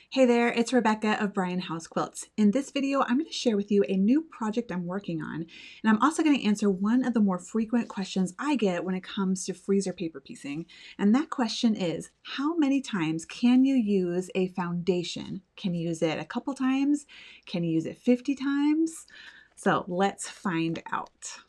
Hey there, it's Rebecca of Bryan House Quilts. In this video, I'm going to share with you a new project I'm working on, and I'm also going to answer one of the more frequent questions I get when it comes to freezer paper piecing. And that question is, how many times can you use a foundation? Can you use it a couple times? Can you use it 50 times? So let's find out.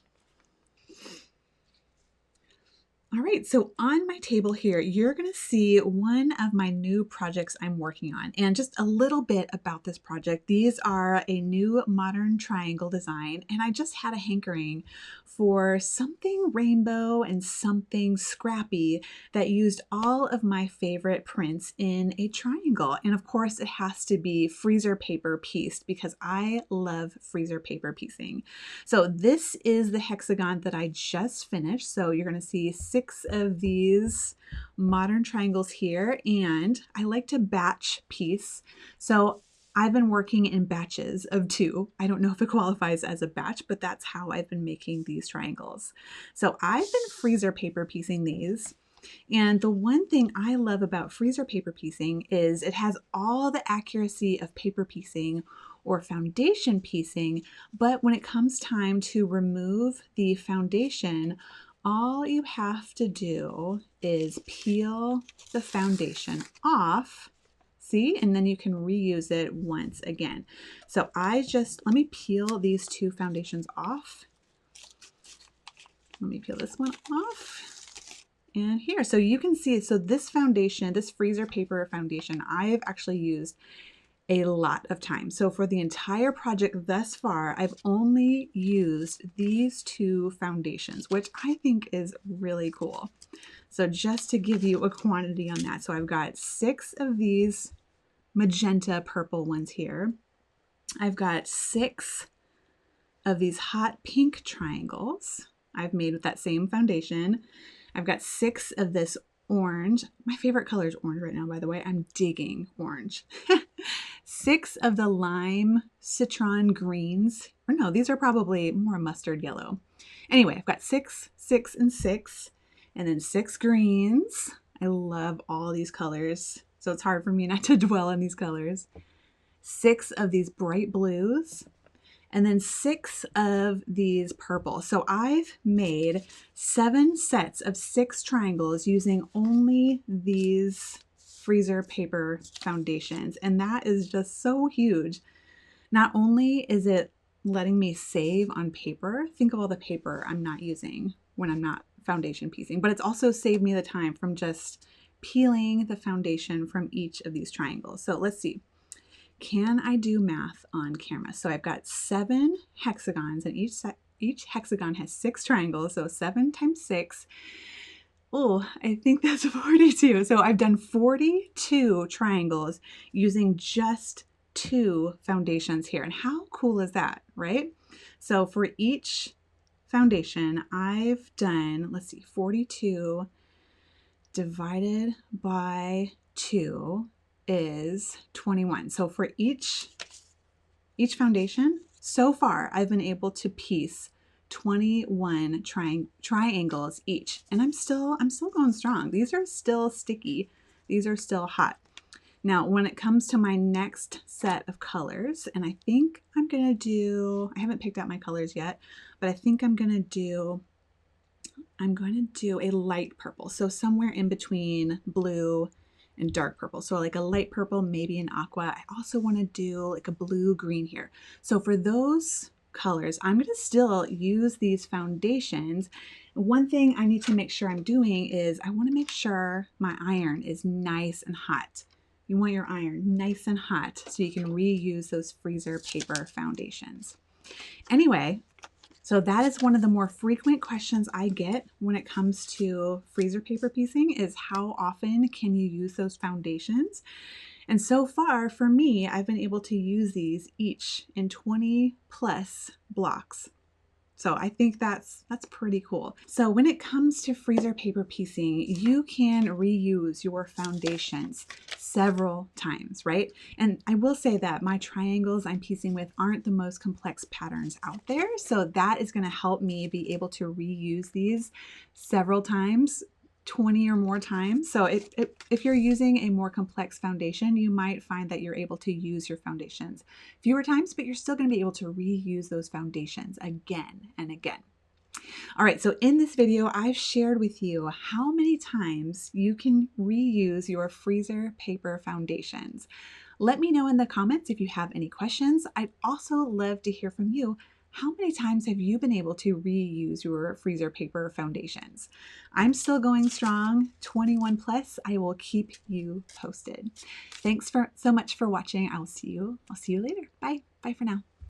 All right, so on my table here, you're going to see one of my new projects I'm working on, and just a little bit about this project. These are a new modern triangle design, and I just had a hankering for something rainbow and something scrappy that used all of my favorite prints in a triangle. And of course, it has to be freezer paper pieced because I love freezer paper piecing. So this is the hexagon that I just finished. So you're going to see 6 of these modern triangles here, and I like to batch piece. So I've been working in batches of 2. I don't know if it qualifies as a batch, but that's how I've been making these triangles. So I've been freezer paper piecing these. And the one thing I love about freezer paper piecing is it has all the accuracy of paper piecing or foundation piecing, but when it comes time to remove the foundation, all you have to do is peel the foundation off. See, and then you can reuse it once again. So let me peel these 2 foundations off. Let me peel this one off. And here, so you can see, so this foundation, this freezer paper foundation, I've actually used a lot of time. So for the entire project thus far, I've only used these 2 foundations, which I think is really cool. So just to give you a quantity on that, so I've got 6 of these magenta purple ones here. I've got 6 of these hot pink triangles I've made with that same foundation. I've got 6 of this orange. My favorite color is orange right now, by the way. I'm digging orange. 6 of the lime citron greens. Or no, these are probably more mustard yellow. Anyway, I've got 6, 6, and 6, and then 6 greens. I love all these colors, so it's hard for me not to dwell on these colors. 6 of these bright blues, and then 6 of these purple. So I've made 7 sets of 6 triangles using only these freezer paper foundations, and that is just so huge. Not only is it letting me save on paper, think of all the paper I'm not using when I'm not foundation piecing, but it's also saved me the time from just peeling the foundation from each of these triangles. So let's see. Can I do math on camera? So I've got 7 hexagons, and each hexagon has 6 triangles, so 7 times 6. Oh, I think that's 42. So I've done 42 triangles using just 2 foundations here. And how cool is that, right? So for each foundation, I've done, let's see, 42 divided by 2 is 21. So for each foundation, so far I've been able to piece 21 triangles each, and I'm still going strong. These are still sticky. These are still hot. Now, when it comes to my next set of colors, and I think I'm gonna do, I haven't picked out my colors yet, but I think I'm gonna do a light purple. So somewhere in between blue and dark purple. So like a light purple, maybe an aqua. I also want to do like a blue green here. So for those colors, I'm going to still use these foundations. One thing I need to make sure I'm doing is I want to make sure my iron is nice and hot. You want your iron nice and hot so you can reuse those freezer paper foundations. Anyway, so that is one of the more frequent questions I get when it comes to freezer paper piecing is how often can you use those foundations? And so far for me, I've been able to use these each in 20 plus blocks. So I think that's pretty cool. So when it comes to freezer paper piecing, you can reuse your foundations several times, right? And I will say that my triangles I'm piecing with aren't the most complex patterns out there. So that is going to help me be able to reuse these several times 20 or more times. So if you're using a more complex foundation, you might find that you're able to use your foundations fewer times, but you're still going to be able to reuse those foundations again and again. All right, so in this video, I've shared with you how many times you can reuse your freezer paper foundations. Let me know in the comments if you have any questions. I'd also love to hear from you. How many times have you been able to reuse your freezer paper foundations? I'm still going strong, 21 plus. I will keep you posted. Thanks so much for watching. I'll see you later. Bye. Bye for now.